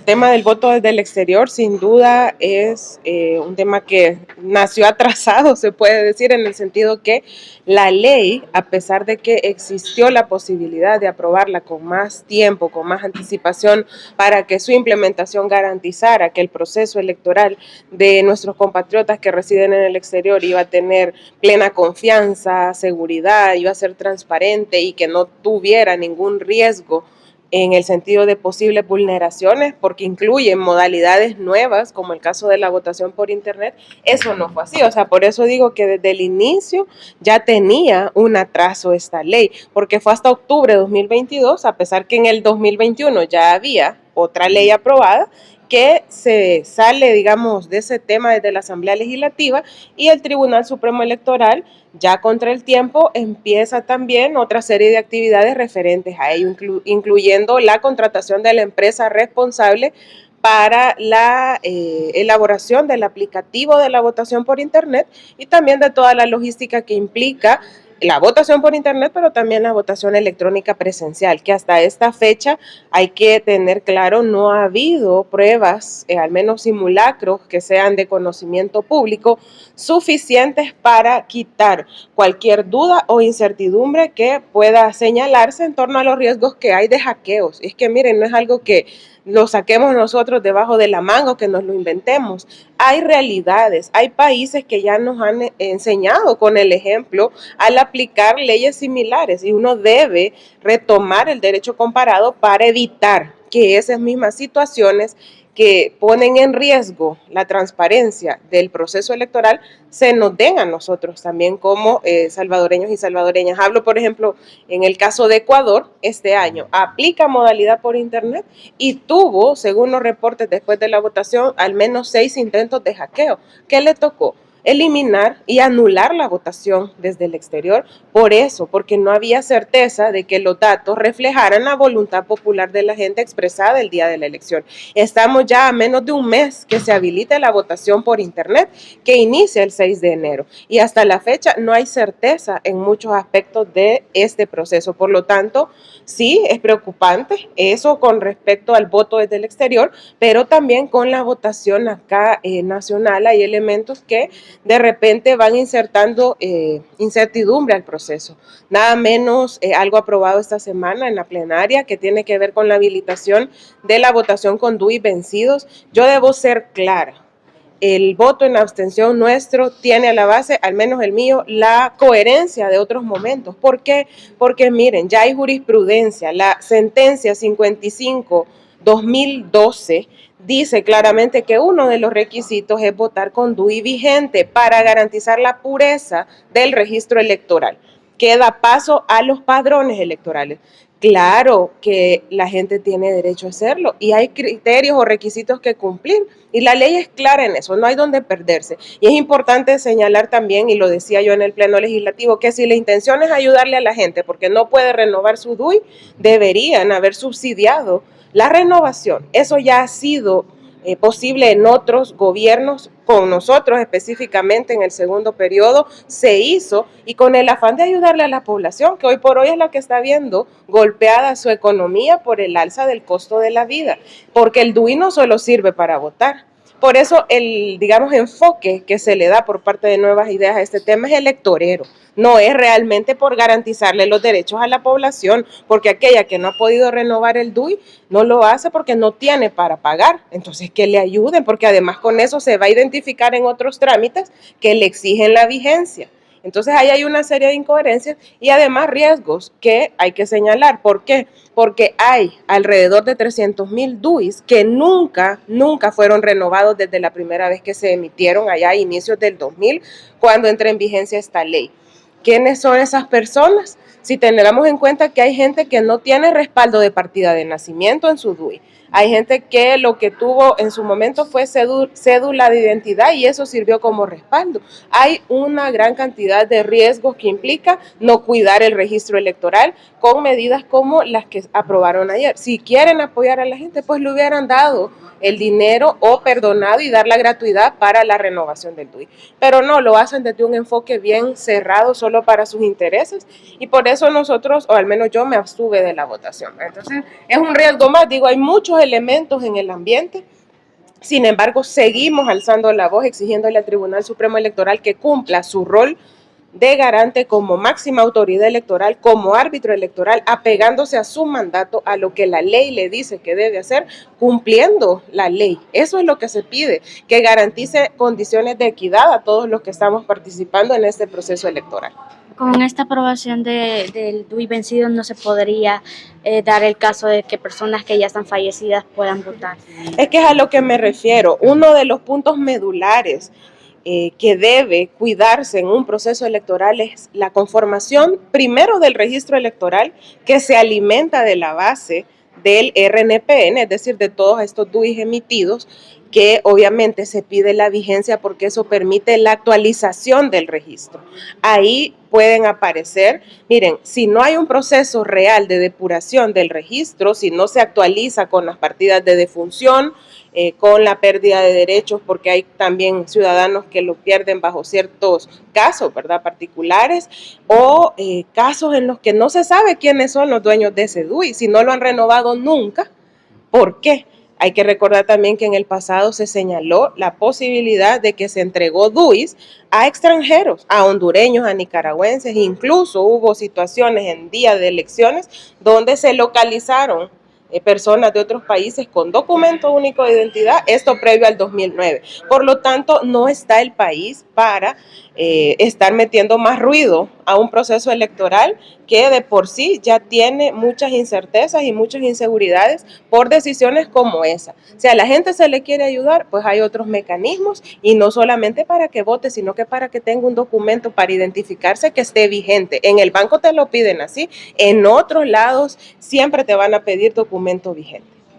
tema del voto desde el exterior sin duda es un tema que nació atrasado, se puede decir, en el sentido que la ley, a pesar de que existió la posibilidad de aprobarla con más tiempo, con más anticipación, para que su implementación garantizara que el proceso electoral de nuestros compatriotas que residen en el exterior iba a tener plena confianza, seguridad, iba a ser transparente y que no tuviera ningún riesgo en el sentido de posibles vulneraciones, porque incluyen modalidades nuevas, como el caso de la votación por internet. Eso no fue así, o sea, por eso digo que desde el inicio ya tenía un atraso esta ley, porque fue hasta octubre de 2022, a pesar que en el 2021 ya había otra ley aprobada, que se sale, digamos, de ese tema desde la Asamblea Legislativa y el Tribunal Supremo Electoral, ya contra el tiempo, empieza también otra serie de actividades referentes a ello, incluyendo la contratación de la empresa responsable para la elaboración del aplicativo de la votación por Internet y también de toda la logística que implica la votación por internet, pero también la votación electrónica presencial, que hasta esta fecha hay que tener claro, no ha habido pruebas, al menos simulacros que sean de conocimiento público, suficientes para quitar cualquier duda o incertidumbre que pueda señalarse en torno a los riesgos que hay de hackeos. Es que miren, no es algo que lo saquemos nosotros debajo de la manga o que nos lo inventemos. Hay realidades, hay países que ya nos han enseñado con el ejemplo al aplicar leyes similares y uno debe retomar el derecho comparado para evitar que esas mismas situaciones que ponen en riesgo la transparencia del proceso electoral se nos den a nosotros también como salvadoreños y salvadoreñas. Hablo, por ejemplo, en el caso de Ecuador, este año aplica modalidad por internet y tuvo, según los reportes después de la votación, al menos 6 intentos de hackeo. ¿Qué le tocó? Eliminar y anular la votación desde el exterior, por eso, porque no había certeza de que los datos reflejaran la voluntad popular de la gente expresada el día de la elección. Estamos ya a menos de un mes que se habilite la votación por internet, que inicia el 6 de enero, y hasta la fecha no hay certeza en muchos aspectos de este proceso. Por lo tanto, sí, es preocupante eso con respecto al voto desde el exterior, pero también con la votación acá nacional hay elementos que de repente van insertando incertidumbre al proceso. Nada menos algo aprobado esta semana en la plenaria que tiene que ver con la habilitación de la votación con DUI vencidos. Yo debo ser clara. El voto en abstención nuestro tiene a la base, al menos el mío, la coherencia de otros momentos. ¿Por qué? Porque miren, ya hay jurisprudencia. La sentencia 55-2012 dice claramente que uno de los requisitos es votar con DUI vigente para garantizar la pureza del registro electoral, que da paso a los padrones electorales. Claro que la gente tiene derecho a hacerlo y hay criterios o requisitos que cumplir y la ley es clara en eso, no hay donde perderse. Y es importante señalar también, y lo decía yo en el pleno legislativo, que si la intención es ayudarle a la gente porque no puede renovar su DUI, deberían haber subsidiado la renovación. Eso ya ha sido posible en otros gobiernos, con nosotros específicamente en el segundo periodo se hizo y con el afán de ayudarle a la población, que hoy por hoy es la que está viendo golpeada su economía por el alza del costo de la vida, porque el DUI no solo sirve para votar. Por eso el, digamos, enfoque que se le da por parte de Nuevas Ideas a este tema es electorero, no es realmente por garantizarle los derechos a la población, porque aquella que no ha podido renovar el DUI no lo hace porque no tiene para pagar. Entonces, que le ayuden, porque además con eso se va a identificar en otros trámites que le exigen la vigencia. Entonces ahí hay una serie de incoherencias y además riesgos que hay que señalar. ¿Por qué? Porque hay alrededor de 300,000 DUIs que nunca fueron renovados desde la primera vez que se emitieron allá a inicios del 2000, cuando entra en vigencia esta ley. ¿Quiénes son esas personas? Si tengamos en cuenta que hay gente que no tiene respaldo de partida de nacimiento en su DUI, hay gente que lo que tuvo en su momento fue cédula de identidad y eso sirvió como respaldo. Hay una gran cantidad de riesgos que implica no cuidar el registro electoral con medidas como las que aprobaron ayer. Si quieren apoyar a la gente, pues le hubieran dado el dinero o perdonado y dar la gratuidad para la renovación del DUI. Pero no, lo hacen desde un enfoque bien cerrado solo para sus intereses y por eso nosotros, o al menos yo, me abstuve de la votación. Entonces es un riesgo más, digo, hay muchos elementos en el ambiente. Sin embargo, seguimos alzando la voz exigiéndole al Tribunal Supremo Electoral que cumpla su rol de garante como máxima autoridad electoral, como árbitro electoral, apegándose a su mandato, a lo que la ley le dice que debe hacer, cumpliendo la ley. Eso es lo que se pide, que garantice condiciones de equidad a todos los que estamos participando en este proceso electoral. Con esta aprobación del DUI vencido no se podría dar el caso de que personas que ya están fallecidas puedan votar. Es que es a lo que me refiero. Uno de los puntos medulares que debe cuidarse en un proceso electoral es la conformación primero del registro electoral, que se alimenta de la base del RNPN, es decir, de todos estos DUIs emitidos, que obviamente se pide la vigencia porque eso permite la actualización del registro. Ahí pueden aparecer, miren, si no hay un proceso real de depuración del registro, si no se actualiza con las partidas de defunción, con la pérdida de derechos, porque hay también ciudadanos que lo pierden bajo ciertos casos, ¿verdad?, particulares, o casos en los que no se sabe quiénes son los dueños de ese DUI, si no lo han renovado nunca, ¿por qué? Hay que recordar también que en el pasado se señaló la posibilidad de que se entregó DUIs a extranjeros, a hondureños, a nicaragüenses, incluso hubo situaciones en día de elecciones donde se localizaron personas de otros países con documento único de identidad, esto previo al 2009. Por lo tanto, no está el país para estar metiendo más ruido a un proceso electoral que de por sí ya tiene muchas incertezas y muchas inseguridades por decisiones como esa. Si a la gente se le quiere ayudar, pues hay otros mecanismos y no solamente para que vote, sino que para que tenga un documento para identificarse que esté vigente. En el banco te lo piden así, en otros lados siempre te van a pedir documento vigente.